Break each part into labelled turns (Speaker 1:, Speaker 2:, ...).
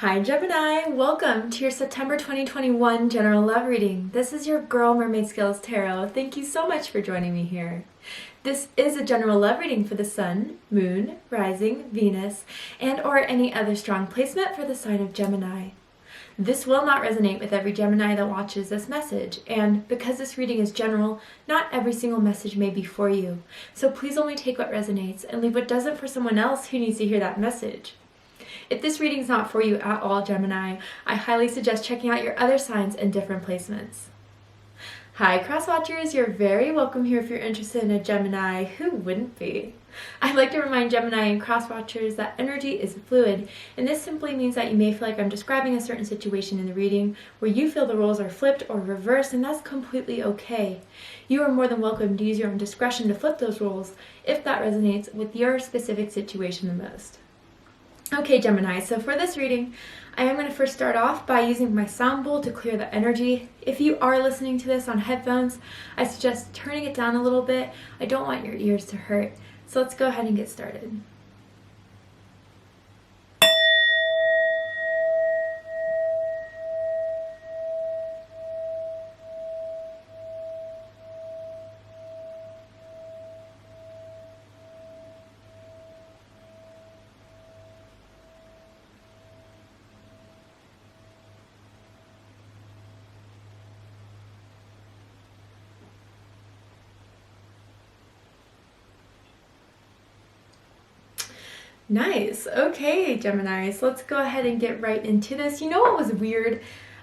Speaker 1: Hi Gemini, welcome to your September 2021 general love reading. This is your girl Mermaid Skills Tarot. Thank you so much for joining me here. This is a general love reading for the Sun, Moon, Rising, Venus, and or any other strong placement for the sign of Gemini. This will not resonate with every Gemini that watches this message, and because this reading is general, not every single message may be for you. So please only take what resonates and leave what doesn't for someone else who needs to hear that message. If this reading is not for you at all, Gemini, I highly suggest checking out your other signs and different placements. Hi cross watchers, you're very welcome here if you're interested in a Gemini. Who wouldn't be? I'd like to remind Gemini and cross watchers that energy is fluid, and this simply means that you may feel like I'm describing a certain situation in the reading where you feel the roles are flipped or reversed, and that's completely okay. You are more than welcome to use your own discretion to flip those roles if that resonates with your specific situation the most. Okay Gemini, so for this reading, I am going to first start off by using my sound bowl to clear the energy. If you are listening to this on headphones, I suggest turning it down a little bit. I don't want your ears to hurt. So let's go ahead and get started. Nice. Okay, Gemini, so let's go ahead and get right into this. You know what was weird?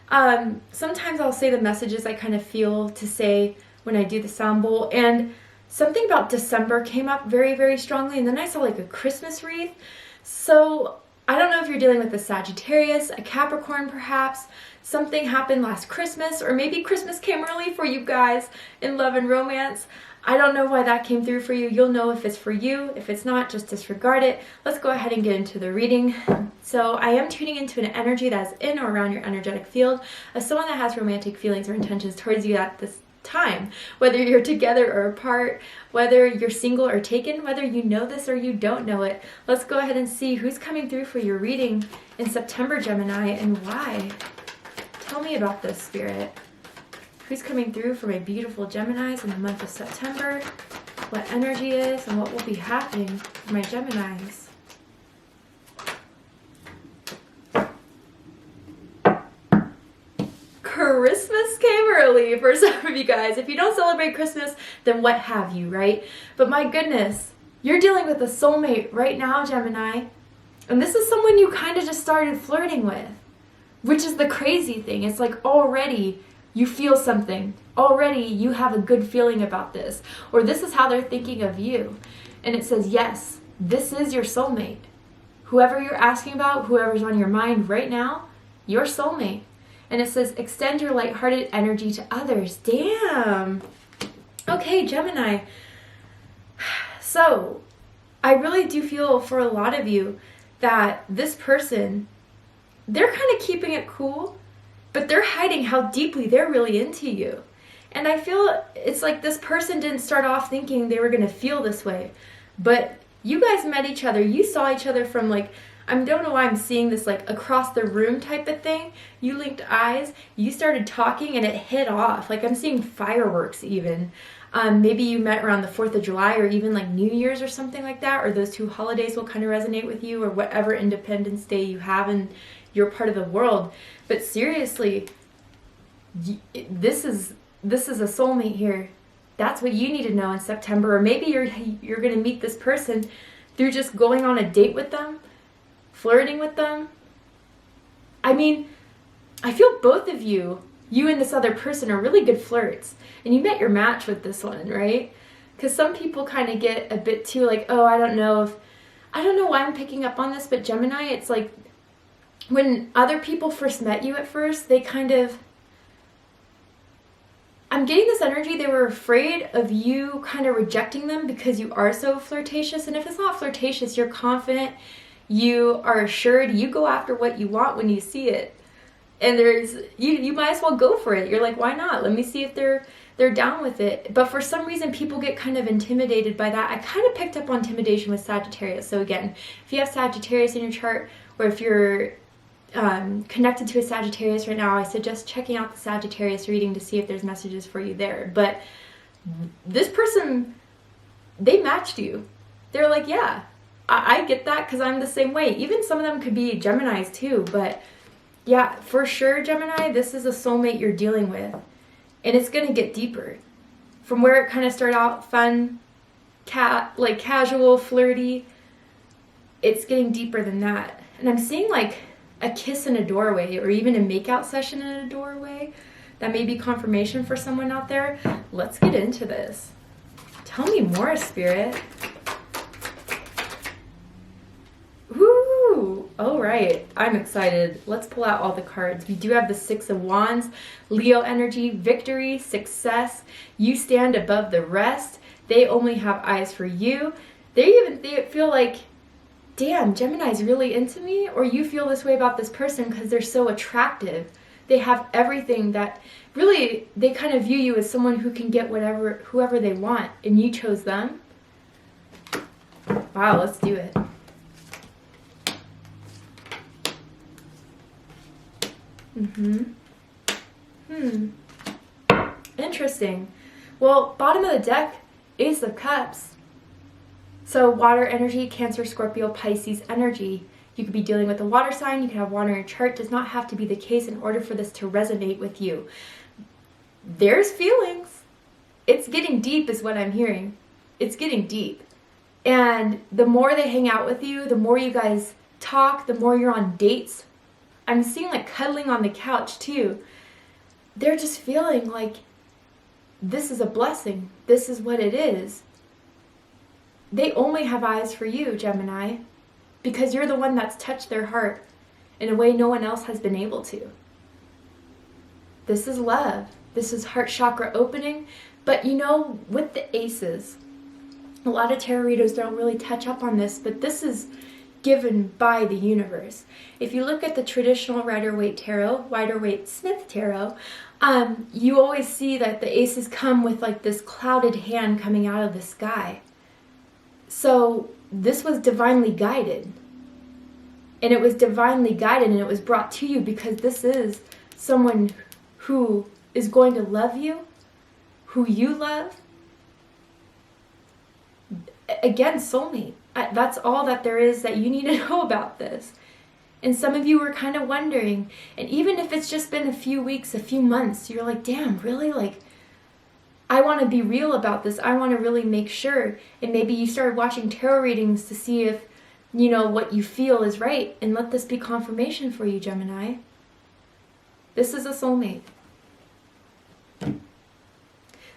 Speaker 1: Sometimes I'll say the messages I kind of feel to say when I do the sound bowl, and something about December came up very, very strongly, and then I saw like a Christmas wreath. So I don't know if you're dealing with a Sagittarius, a Capricorn perhaps. Something happened last Christmas, or maybe Christmas came early for you guys in love and romance. I don't know why that came through for you. You'll know if it's for you. If it's not, just disregard it. Let's go ahead and get into the reading. So I am tuning into an energy that's in or around your energetic field of someone that has romantic feelings or intentions towards you at this time. Whether you're together or apart, whether you're single or taken, whether you know this or you don't know it. Let's go ahead and see who's coming through for your reading in September, Gemini, and why. Tell me about this, Spirit. Who's coming through for my beautiful Geminis in the month of September? What energy is and what will be happening for my Geminis? Christmas came early for some of you guys. If you don't celebrate Christmas, then what have you, right? But my goodness, you're dealing with a soulmate right now, Gemini. And this is someone you kind of just started flirting with, which is the crazy thing. It's like already you feel something. Already you have a good feeling about this. Or this is how they're thinking of you. And it says, yes, this is your soulmate. Whoever you're asking about, whoever's on your mind right now, your soulmate. And it says, extend your lighthearted energy to others. Damn. Okay, Gemini. So, I really do feel for a lot of you that this person, they're kind of keeping it cool, but they're hiding how deeply they're really into you. And I feel it's like this person didn't start off thinking they were going to feel this way. But you guys met each other. You saw each other from like, I don't know why I'm seeing this like across the room type of thing. You linked eyes. You started talking and it hit off. Like I'm seeing fireworks even. Maybe you met around the 4th of July or even like New Year's or something like that. Or those two holidays will kind of resonate with you, or whatever Independence Day you have in your part of the world. But seriously, this is a soulmate here. That's what you need to know in September. Or maybe you're going to meet this person through just going on a date with them, flirting with them. I mean, I feel both of you and this other person are really good flirts. And you met your match with this one, right? Because some people kind of get a bit too like, oh, I don't know why I'm picking up on this, but Gemini, it's like when other people first met you at first, they kind of, I'm getting this energy, they were afraid of you kind of rejecting them because you are so flirtatious. And if it's not flirtatious, you're confident, you are assured, you go after what you want when you see it. And you might as well go for it. You're like, why not? Let me see if they're down with it. But for some reason, people get kind of intimidated by that. I kind of picked up on intimidation with Sagittarius. So again, if you have Sagittarius in your chart, or if you're connected to a Sagittarius right now, I suggest checking out the Sagittarius reading to see if there's messages for you there. But this person, they matched you. They're like, yeah, I get that because I'm the same way. Even some of them could be Geminis too, but yeah, for sure, Gemini, this is a soulmate you're dealing with. And it's going to get deeper. From where it kind of started out fun, like casual, flirty, it's getting deeper than that. And I'm seeing like a kiss in a doorway or even a makeout session in a doorway. That may be confirmation for someone out there. Let's get into this. Tell me more, Spirit. Woo! All right, I'm excited. Let's pull out all the cards. We do have the Six of Wands, Leo energy, victory, success. You stand above the rest. They only have eyes for you. They feel like, damn, Gemini's really into me, or you feel this way about this person because they're so attractive. They have everything that really, they kind of view you as someone who can get whoever they want, and you chose them. Wow, let's do it. Interesting. Well, bottom of the deck, Ace of Cups. So water energy, Cancer, Scorpio, Pisces energy. You could be dealing with a water sign. You could have water in your chart. Does not have to be the case in order for this to resonate with you. There's feelings. It's getting deep is what I'm hearing. It's getting deep. And the more they hang out with you, the more you guys talk, the more you're on dates. I'm seeing like cuddling on the couch too. They're just feeling like this is a blessing. This is what it is. They only have eyes for you, Gemini, because you're the one that's touched their heart in a way no one else has been able to. This is love. This is heart chakra opening. But you know, with the aces, a lot of tarot readers don't really touch up on this, but this is given by the universe. If you look at the traditional Rider-Waite Tarot, Rider-Waite-Smith Tarot, you always see that the aces come with like this clouded hand coming out of the sky. So this was divinely guided. And it was divinely guided and it was brought to you because this is someone who is going to love you, who you love. Again, soulmate. That's all that there is that you need to know about this. And some of you were kind of wondering, and even if it's just been a few weeks, a few months, you're like, damn, really? Like, I want to be real about this. I want to really make sure. And maybe you started watching tarot readings to see if, you know, what you feel is right. And let this be confirmation for you, Gemini. This is a soulmate.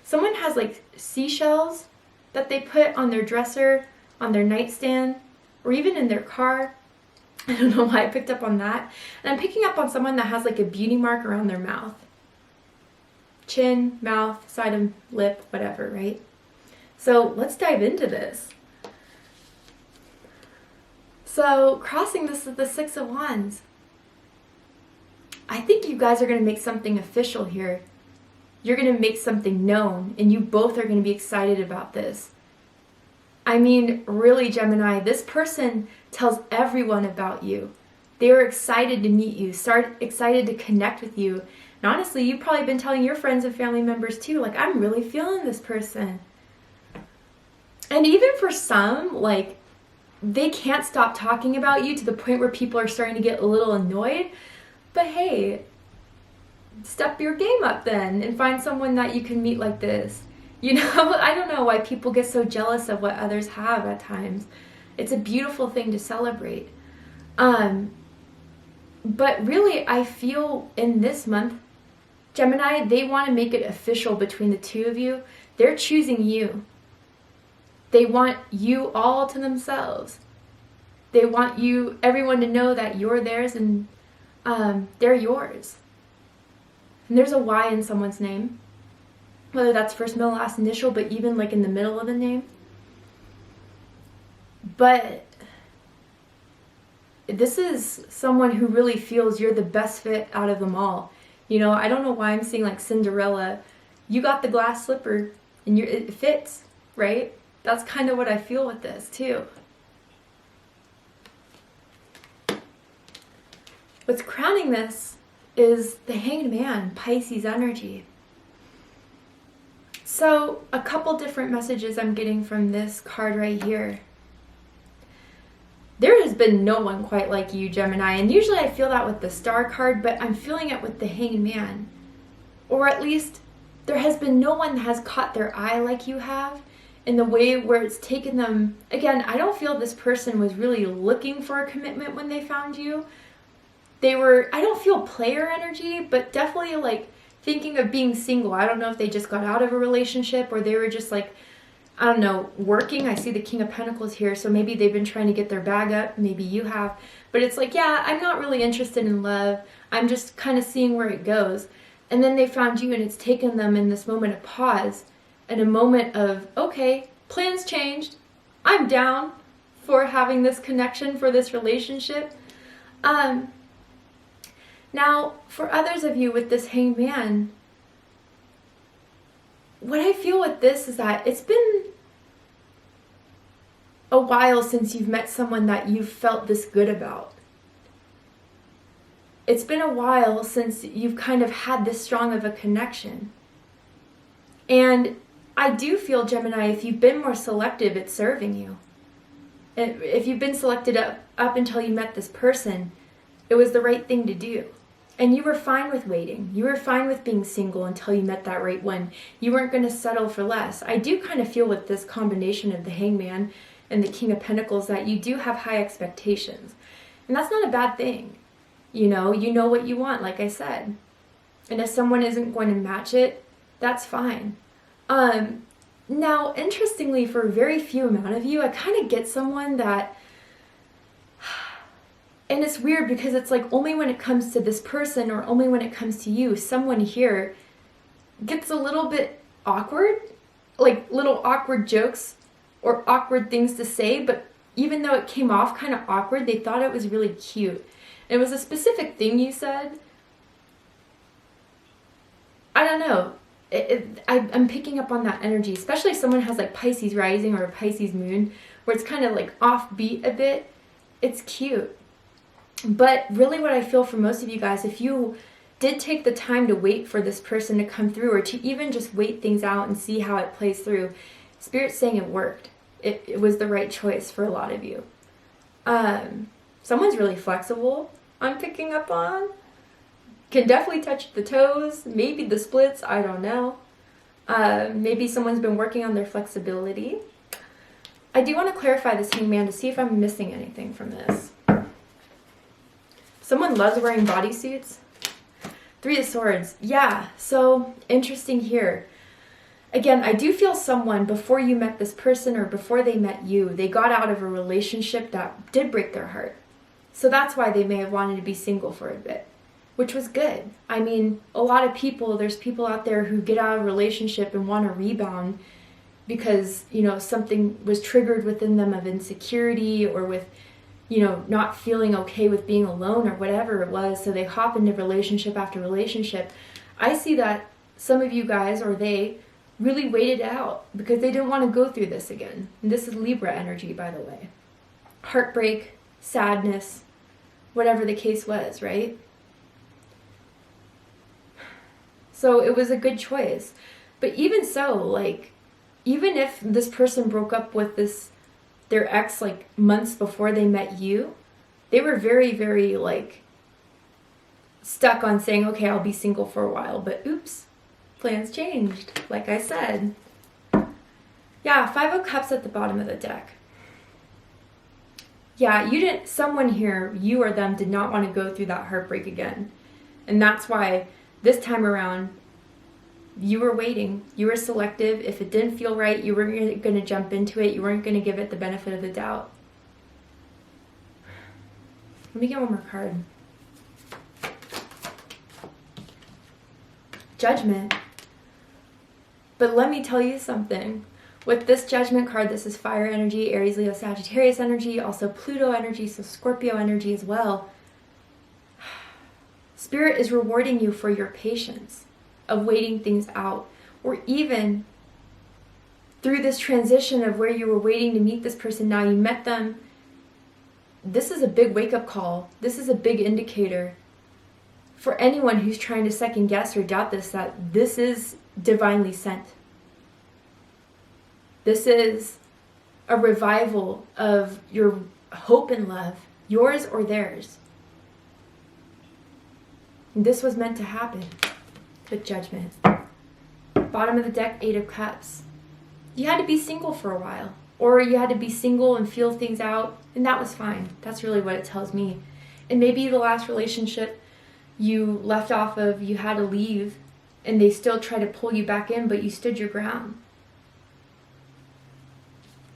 Speaker 1: Someone has like seashells that they put on their dresser, on their nightstand, or even in their car. I don't know why I picked up on that. And I'm picking up on someone that has like a beauty mark around their mouth. Chin, mouth, side of lip, whatever, right? So let's dive into this. So crossing this is the Six of Wands. I think you guys are going to make something official here. You're going to make something known, and you both are going to be excited about this. I mean, really, Gemini, this person tells everyone about you. They are excited to meet you, excited to connect with you. And honestly, you've probably been telling your friends and family members too, like, I'm really feeling this person. And even for some, like, they can't stop talking about you to the point where people are starting to get a little annoyed. But hey, step your game up then and find someone that you can meet like this. You know, I don't know why people get so jealous of what others have at times. It's a beautiful thing to celebrate. But really, I feel in this month, Gemini, they want to make it official between the two of you. They're choosing you. They want you all to themselves. They want you, everyone to know that you're theirs and they're yours. And there's a Y in someone's name. Whether that's first, middle, last, initial, but even like in the middle of the name. But this is someone who really feels you're the best fit out of them all. You know, I don't know why I'm seeing like Cinderella. You got the glass slipper and it fits, right? That's kind of what I feel with this too. what's crowning this is the Hanged Man, Pisces energy. So a couple different messages I'm getting from this card right here. There has been no one quite like you, Gemini, and usually I feel that with the Star card, but I'm feeling it with the Hanged Man. Or at least there has been no one that has caught their eye like you have, in the way where it's taken them. Again, I don't feel this person was really looking for a commitment when they found you. I don't feel player energy, but definitely like thinking of being single. I don't know if they just got out of a relationship or they were just like, I don't know, working. I see the King of Pentacles here, so maybe they've been trying to get their bag up. Maybe you have. But it's like, yeah, I'm not really interested in love. I'm just kind of seeing where it goes. And then they found you, and it's taken them in this moment of pause and a moment of, okay, plans changed. I'm down for having this connection, for this relationship. Now, for others of you with this Hanged Man, what I feel with this is that it's been a while since you've met someone that you've felt this good about. It's been a while since you've kind of had this strong of a connection. And I do feel, Gemini, if you've been more selective, it's serving you. If you've been selected up until you met this person, it was the right thing to do. And you were fine with waiting. You were fine with being single until you met that right one. You weren't going to settle for less. I do kind of feel with this combination of the Hanged Man and the King of Pentacles that you do have high expectations. And that's not a bad thing. You know what you want, like I said. And if someone isn't going to match it, that's fine. Now, interestingly, for a very few amount of you, I kind of get someone that, and it's weird because it's like only when it comes to this person or only when it comes to you, someone here gets a little bit awkward, like little awkward jokes or awkward things to say, but even though it came off kind of awkward, they thought it was really cute. It was a specific thing you said. I don't know. I'm picking up on that energy, especially if someone has like Pisces rising or a Pisces moon, where it's kind of like offbeat a bit. It's cute. But really what I feel for most of you guys, if you did take the time to wait for this person to come through or to even just wait things out and see how it plays through, Spirit's saying it worked. It was the right choice for a lot of you. Someone's really flexible, I'm picking up on. Can definitely touch the toes, maybe the splits, I don't know. Maybe someone's been working on their flexibility. I do want to clarify this Hanged Man to see if I'm missing anything from this. Someone loves wearing bodysuits. 3 of Swords. Yeah, so interesting here. Again, I do feel someone, before you met this person or before they met you, they got out of a relationship that did break their heart. So that's why they may have wanted to be single for a bit, which was good. I mean, a lot of people, there's people out there who get out of a relationship and want to rebound because, something was triggered within them of insecurity or with, not feeling okay with being alone or whatever it was. So they hop into relationship after relationship. I see that some of you guys, or they, really waited out because they didn't want to go through this again. And this is Libra energy, by the way. Heartbreak, sadness, whatever the case was, right? So it was a good choice. But even so, even if this person broke up with their ex months before they met you, they were very, very stuck on saying, okay, I'll be single for a while, but oops, plans changed, like I said. Yeah, 5 of Cups at the bottom of the deck. Yeah, someone here, you or them, did not want to go through that heartbreak again. And that's why this time around, you were waiting. You were selective. If it didn't feel right, you weren't going to jump into it. You weren't going to give it the benefit of the doubt. Let me get one more card. Judgment. But let me tell you something. With this Judgment card, this is fire energy, Aries, Leo, Sagittarius energy, also Pluto energy, so Scorpio energy as well. Spirit is rewarding you for your patience of waiting things out, or even through this transition of where you were waiting to meet this person, now you met them, this is a big wake-up call. This is a big indicator for anyone who's trying to second guess or doubt this, that this is divinely sent. This is a revival of your hope and love, yours or theirs. And this was meant to happen with Judgment. Bottom of the deck, 8 of Cups. You had to be single for a while, or you had to be single and feel things out, and that was fine. That's really what it tells me. And maybe the last relationship you left off of, you had to leave, and they still try to pull you back in, but you stood your ground.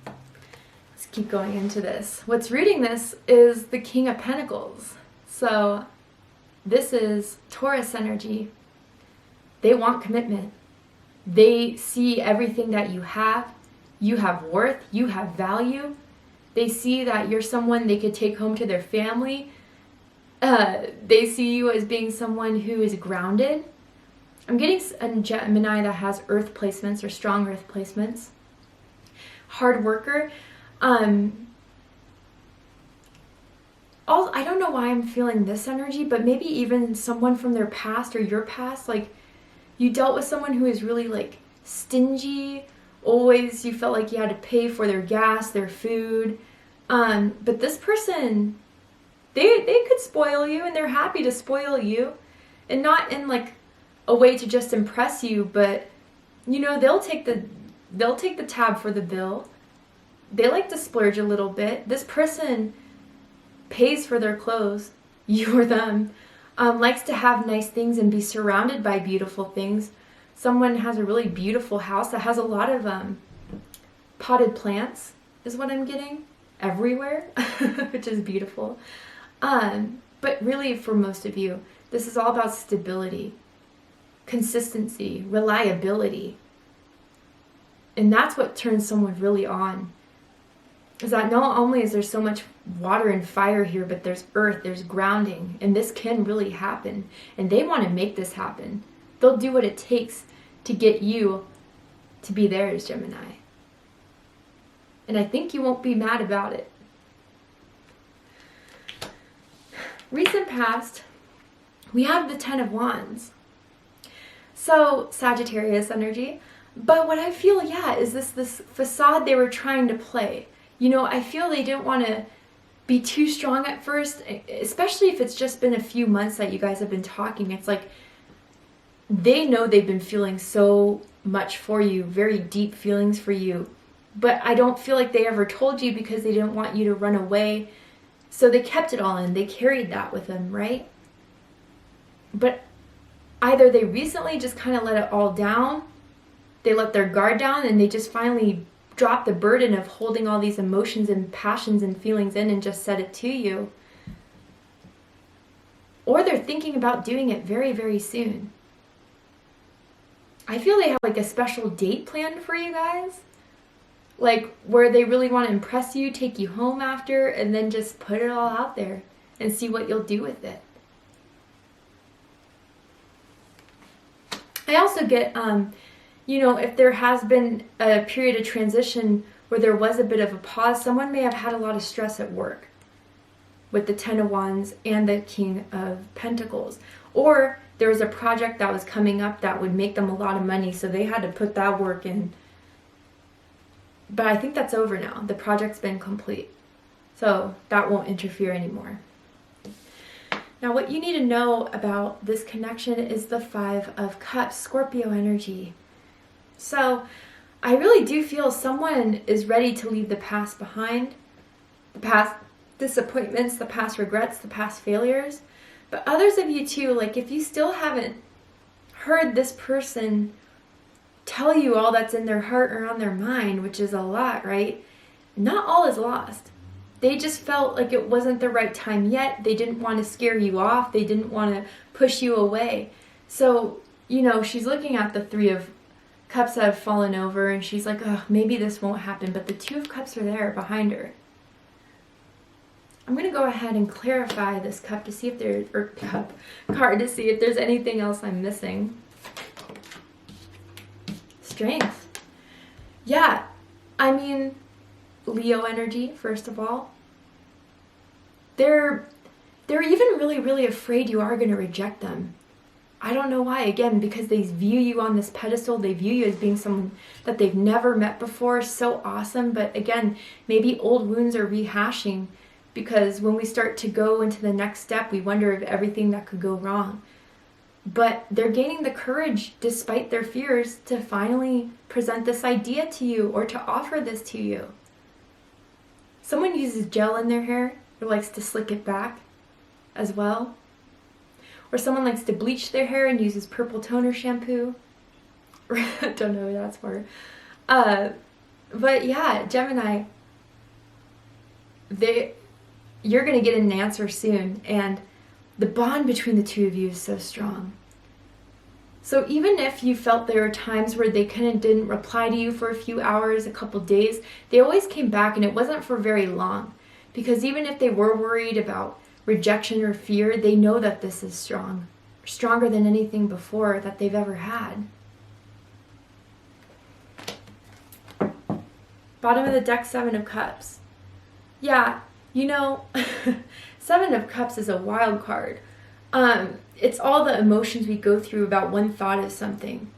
Speaker 1: Let's keep going into this. What's rooting this is the King of Pentacles. So this is Taurus energy. They want commitment. They see everything that you have. You have worth. You have value. They see that you're someone they could take home to their family. They see you as being someone who is grounded. I'm getting a Gemini that has earth placements or strong earth placements. Hard worker. I don't know why I'm feeling this energy, but maybe even someone from their past or your past, like you dealt with someone who is really like stingy. Always you felt like you had to pay for their gas, their food. But this person, they could spoil you, and they're happy to spoil you, and not in like a way to just impress you, but you know, they'll take the tab for the bill. They like to splurge a little bit. This person pays for their clothes, you or them, likes to have nice things and be surrounded by beautiful things. Someone has a really beautiful house that has a lot of potted plants, is what I'm getting, everywhere, which is beautiful. But really, for most of you, this is all about stability, consistency, reliability. And that's what turns someone really on. Is that not only is there so much water and fire here, but there's earth, there's grounding, and this can really happen. And they want to make this happen. They'll do what it takes to get you to be theirs, Gemini. And I think you won't be mad about it. Recent past, we have the 10 of Wands. So, Sagittarius energy. But what I feel, is this facade they were trying to play. You know, I feel they didn't want to be too strong at first, especially if it's just been a few months that you guys have been talking. It's like they know they've been feeling so much for you, very deep feelings for you. But I don't feel like they ever told you because they didn't want you to run away. So they kept it all in. They carried that with them, right? But either they recently just kind of let it all down, they let their guard down, and they just finally dropped the burden of holding all these emotions and passions and feelings in and just said it to you. Or they're thinking about doing it very, very soon. I feel they have like a special date planned for you guys. Like where they really want to impress you, take you home after, and then just put it all out there and see what you'll do with it. I also get, you know, if there has been a period of transition where there was a bit of a pause, someone may have had a lot of stress at work with the 10 of Wands and the King of Pentacles. Or there was a project that was coming up that would make them a lot of money, so they had to put that work in. But I think that's over now. The project's been complete. So that won't interfere anymore. Now what you need to know about this connection is the 5 of Cups, Scorpio energy. So I really do feel someone is ready to leave the past behind. The past disappointments, the past regrets, the past failures. But others of you too, like if you still haven't heard this person tell you all that's in their heart or on their mind, which is a lot, right? Not all is lost. They just felt like it wasn't the right time yet. They didn't want to scare you off. They didn't want to push you away. So, you know, she's looking at the 3 of Cups that have fallen over and she's like, oh, maybe this won't happen. But the 2 of Cups are there behind her. I'm going to go ahead and clarify this cup to see if there's, or card to see if there's anything else I'm missing. Strength. Yeah, I mean, Leo energy, first of all. They're even really, really afraid you are going to reject them. I don't know why. Again, because they view you on this pedestal. They view you as being someone that they've never met before. So awesome. But again, maybe old wounds are rehashing, because when we start to go into the next step, we wonder if everything that could go wrong. But they're gaining the courage, despite their fears, to finally present this idea to you or to offer this to you. Someone uses gel in their hair or likes to slick it back as well. Or someone likes to bleach their hair and uses purple toner shampoo. I don't know who that's for. But yeah, Gemini, you're going to get an answer soon. And the bond between the two of you is so strong. So even if you felt there were times where they kind of didn't reply to you for a few hours, a couple days, they always came back, and it wasn't for very long. Because even if they were worried about rejection or fear, they know that this is strong, stronger than anything before that they've ever had. Bottom of the deck, Seven of Cups. Yeah, you know, Seven of Cups is a wild card. It's all the emotions we go through about one thought of something.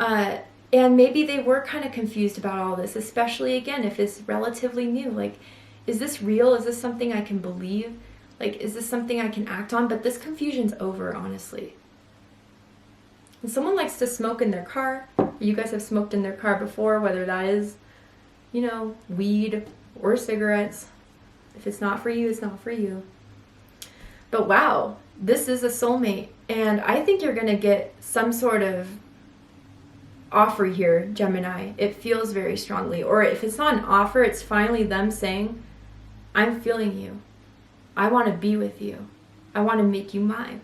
Speaker 1: And maybe they were kind of confused about all this, especially, again, if it's relatively new. Like, is this real? Is this something I can believe? Like, is this something I can act on? But this confusion's over, honestly. And someone likes to smoke in their car. You guys have smoked in their car before, whether that is, you know, weed or cigarettes. If it's not for you, it's not for you. But wow, this is a soulmate. And I think you're going to get some sort of offer here, Gemini. It feels very strongly. Or if it's not an offer, it's finally them saying, I'm feeling you. I want to be with you. I want to make you mine.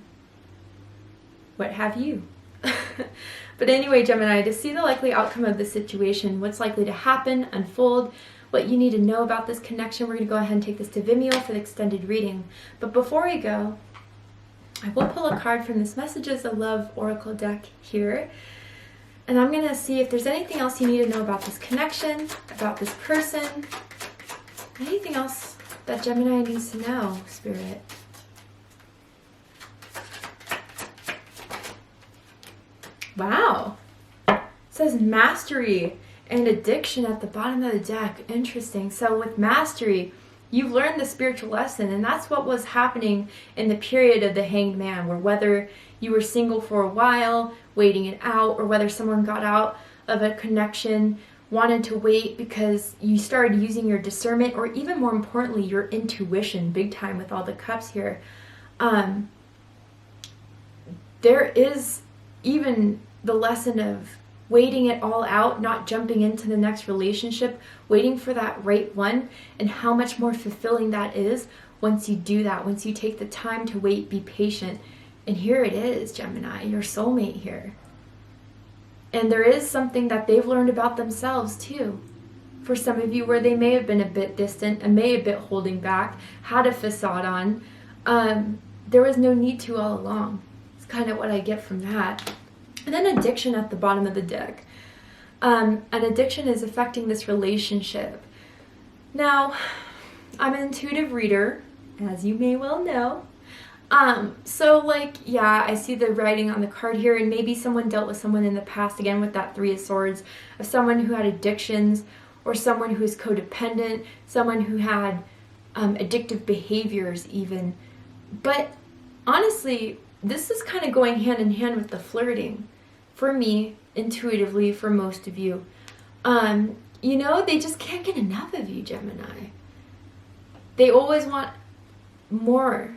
Speaker 1: What have you? But anyway, Gemini, to see the likely outcome of this situation, what's likely to happen, unfold, what you need to know about this connection, we're going to go ahead and take this to Vimeo for the extended reading. But before we go, I will pull a card from this Messages of Love Oracle deck here. And I'm going to see if there's anything else you need to know about this connection, about this person, anything else that Gemini needs to know, Spirit. Wow. It says mastery and addiction at the bottom of the deck. Interesting. So with mastery, you've learned the spiritual lesson, and that's what was happening in the period of the Hanged Man, where whether you were single for a while, waiting it out, or whether someone got out of a connection, wanted to wait because you started using your discernment, or even more importantly, your intuition, big time with all the cups here. There is even the lesson of waiting it all out, not jumping into the next relationship, waiting for that right one, and how much more fulfilling that is once you do that, once you take the time to wait, be patient. And here it is, Gemini, your soulmate here. And there is something that they've learned about themselves too. For some of you, where they may have been a bit distant and may have been holding back, had a facade on, there was no need to all along. It's kind of what I get from that. And then addiction at the bottom of the deck. An addiction is affecting this relationship. Now, I'm an intuitive reader, as you may well know. So like, yeah, I see the writing on the card here, and maybe someone dealt with someone in the past, again with that Three of Swords, of someone who had addictions, or someone who is codependent, someone who had addictive behaviors even. But honestly, this is kind of going hand in hand with the flirting. For me, intuitively, for most of you. You know, they just can't get enough of you, Gemini. They always want more.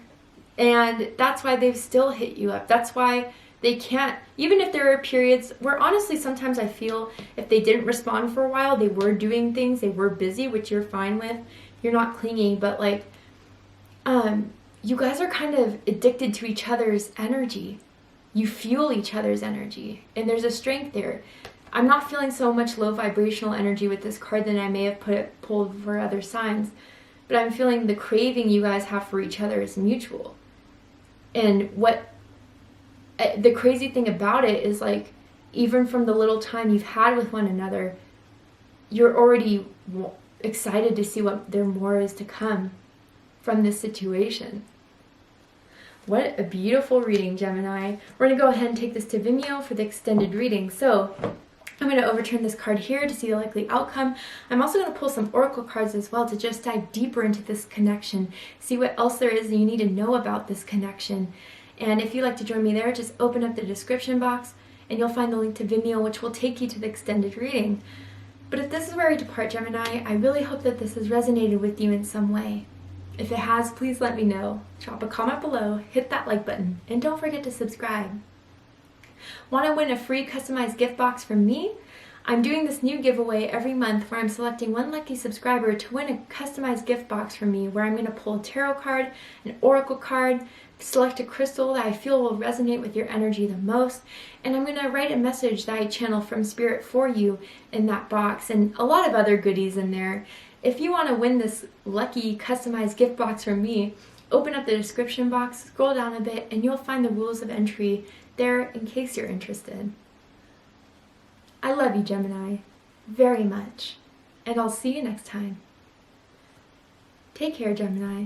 Speaker 1: And that's why they've still hit you up. That's why they can't, even if there are periods where honestly sometimes I feel if they didn't respond for a while, they were doing things, they were busy, which you're fine with. You're not clingy, but like, you guys are kind of addicted to each other's energy. You fuel each other's energy, and there's a strength there. I'm not feeling so much low vibrational energy with this card than I may have pulled for other signs, but I'm feeling the craving you guys have for each other is mutual. And what the crazy thing about it is, like, even from the little time you've had with one another, you're already excited to see what there more is to come. from this situation. What a beautiful reading, Gemini. We're going to go ahead and take this to Vimeo for the extended reading. So I'm going to overturn this card here to see the likely outcome. I'm also going to pull some oracle cards as well to just dive deeper into this connection, see what else there is that you need to know about this connection. And if you'd like to join me there, just open up the description box and you'll find the link to Vimeo, which will take you to the extended reading. But if this is where we depart, Gemini, I really hope that this has resonated with you in some way. If it has, please let me know. Drop a comment below, hit that like button, and don't forget to subscribe. Want to win a free customized gift box from me? I'm doing this new giveaway every month where I'm selecting one lucky subscriber to win a customized gift box from me, where I'm going to pull a tarot card, an oracle card, select a crystal that I feel will resonate with your energy the most, and I'm going to write a message that I channel from Spirit for you in that box, and a lot of other goodies in there. If you want to win this lucky customized gift box from me, open up the description box, scroll down a bit, and you'll find the rules of entry there in case you're interested. I love you, Gemini, very much, and I'll see you next time. Take care, Gemini.